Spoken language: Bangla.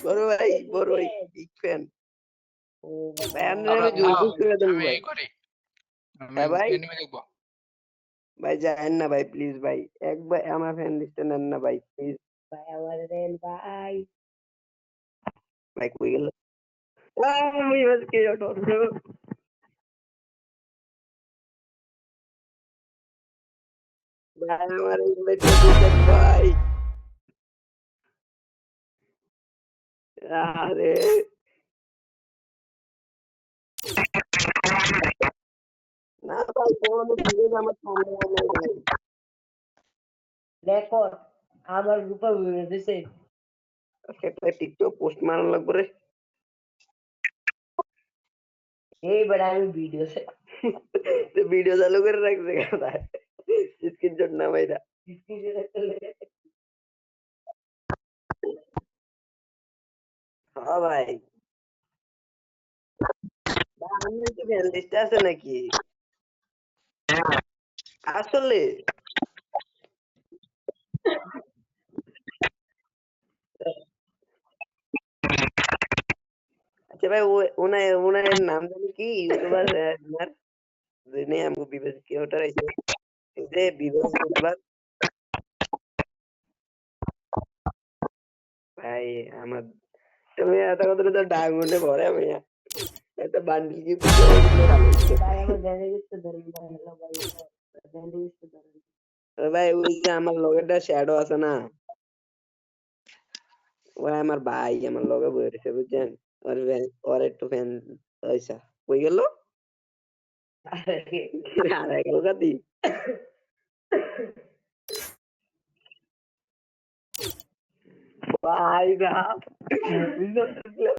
বড় ভাই বিগ ফ্যান ভাই আমি জোর করে দেবো ভাই হ্যাঁ ভাই ভাই যায়েন না ভাই প্লিজ ভাই একবার আমার ফ্যান লিস্টে নেন না ভাই প্লিজ ভাই কই গেল আমি আজকে ভাই আমার ইনভাইট ভাই আরে না ভাই কোন ভিডিও আমার সামনে নেই ভাই দেখো আমার গ্রুপে দিছে একটা টিকটক পোস্ট মারানো লাগবে রে এই বড় আমি ভিডিও চালু করে রাখছে কথা স্ক্রিনশট না ভাইরা হ্যাঁ ভাই আমার কি ফ্যান লিস্টে আছে নাকি আসলে আচ্ছা ভাই ওনার নাম জানি কি ইউটিউবার আপনার যিনি আমাকে বিবেক কি ওটা রয়েছে যে বিবেক ইউটিউবার ভাই আমার তুমি এত কথা তো ডায়মন্ডে ভরে আমি একটা বান্ডিল গিফট ভাই আমার ব্যান্ডেজ তো ধরে ভাই ব্যান্ডেজ তো ধরে ভাই ওই যে আমার লগেরটা শ্যাডো আছে না ওই আমার ভাই আমার লগে বই রয়েছে বুঝছেন ওর একটু ফ্যান পয়সা কই গেল আরে গেল কাতি ভাই